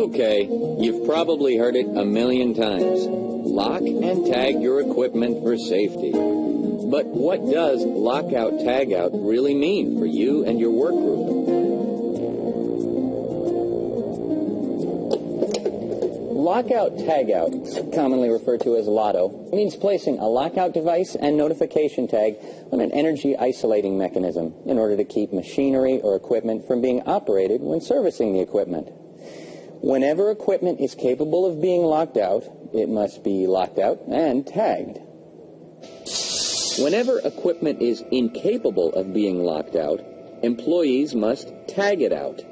Okay, you've probably heard it a million times. Lock and tag your equipment for safety. But what does lockout tagout really mean for you and your work group? Lockout tagout, commonly referred to as LOTO, means placing a lockout device and notification tag on an energy isolating mechanism in order to keep machinery or equipment from being operated when servicing the equipment. Whenever equipment is capable of being locked out, it must be locked out and tagged. Whenever equipment is incapable of being locked out, employees must tag it out.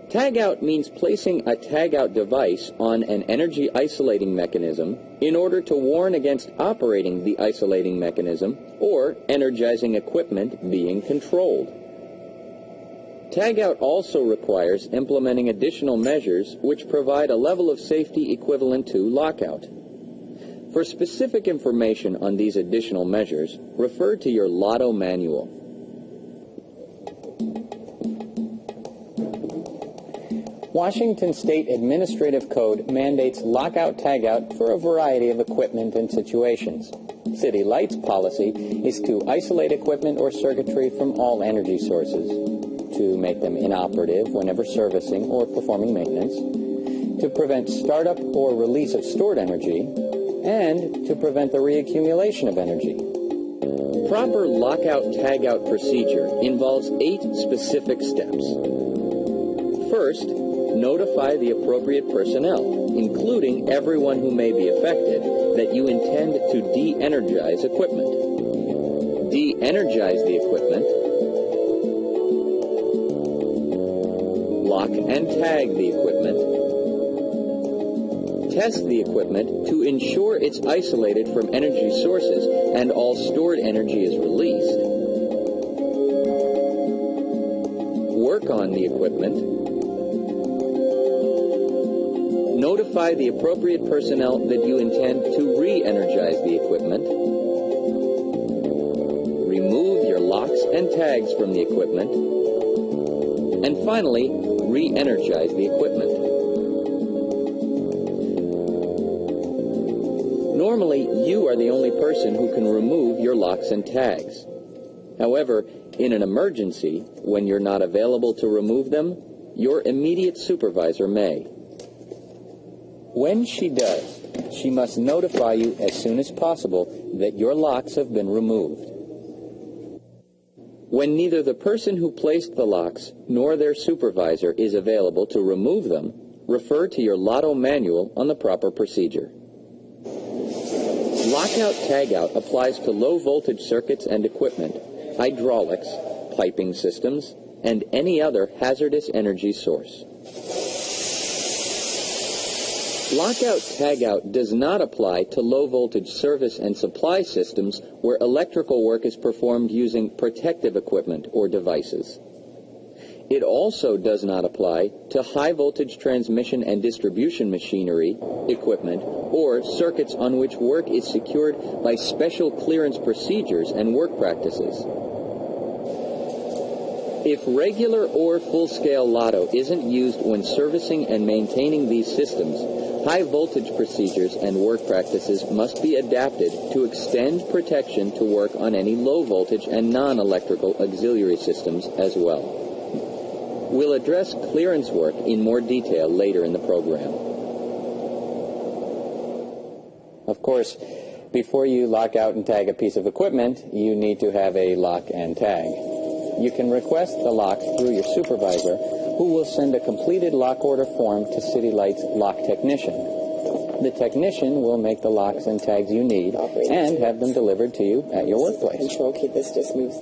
Tagout means placing a tagout device on an energy isolating mechanism in order to warn against operating the isolating mechanism or energizing equipment being controlled. Tagout also requires implementing additional measures which provide a level of safety equivalent to lockout. For specific information on these additional measures, refer to your LOTO manual. Washington State Administrative Code mandates lockout-tagout for a variety of equipment and situations. City Light's policy is to isolate equipment or circuitry from all energy sources, to make them inoperative whenever servicing or performing maintenance, to prevent startup or release of stored energy, and to prevent the reaccumulation of energy. Proper lockout-tagout procedure involves 8 specific steps. First, notify the appropriate personnel, including everyone who may be affected, that you intend to de-energize equipment. De-energize the equipment. Lock and tag the equipment. Test the equipment to ensure it's isolated from energy sources and all stored energy is released. Work on the equipment. Notify the appropriate personnel that you intend to re-energize the equipment. Remove your locks and tags from the equipment. And finally, re-energize the equipment. Normally, you are the only person who can remove your locks and tags. However, in an emergency, when you're not available to remove them, your immediate supervisor may. When she does, she must notify you as soon as possible that your locks have been removed. When neither the person who placed the locks nor their supervisor is available to remove them, refer to your LOTO manual on the proper procedure. Lockout-tagout applies to low-voltage circuits and equipment, hydraulics, piping systems, and any other hazardous energy source. Lockout-tagout does not apply to low-voltage service and supply systems where electrical work is performed using protective equipment or devices. It also does not apply to high-voltage transmission and distribution machinery, equipment, or circuits on which work is secured by special clearance procedures and work practices. If regular or full-scale LOTO isn't used when servicing and maintaining these systems, high-voltage procedures and work practices must be adapted to extend protection to work on any low-voltage and non-electrical auxiliary systems as well. We'll address clearance work in more detail later in the program. Of course, before you lock out and tag a piece of equipment, you need to have a lock and tag. You can request the lock through your supervisor, who will send a completed lock order form to City Light's lock technician. The technician will make the locks and tags you need and have them delivered to you at your workplace. Control, keep this just moves.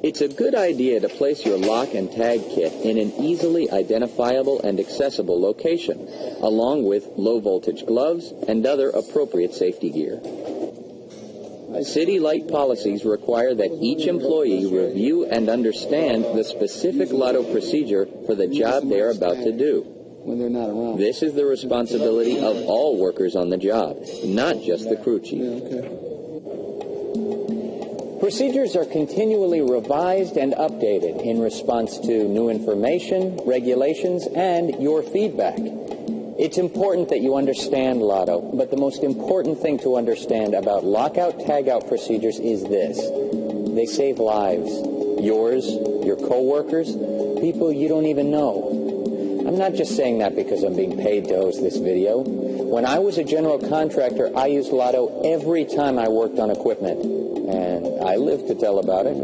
It's a good idea to place your lock and tag kit in an easily identifiable and accessible location, along with low-voltage gloves and other appropriate safety gear. City Light policies require that each employee review and understand the specific LOTO procedure for the job they are about to do. When they're not around. This is the responsibility of all workers on the job, not just the crew chief. Yeah, okay. Procedures are continually revised and updated in response to new information, regulations, and your feedback. It's important that you understand LOTO, but the most important thing to understand about lockout-tagout procedures is this. They save lives. Yours, your coworkers, people you don't even know. I'm not just saying that because I'm being paid to host this video. When I was a general contractor, I used LOTO every time I worked on equipment, and I live to tell about it.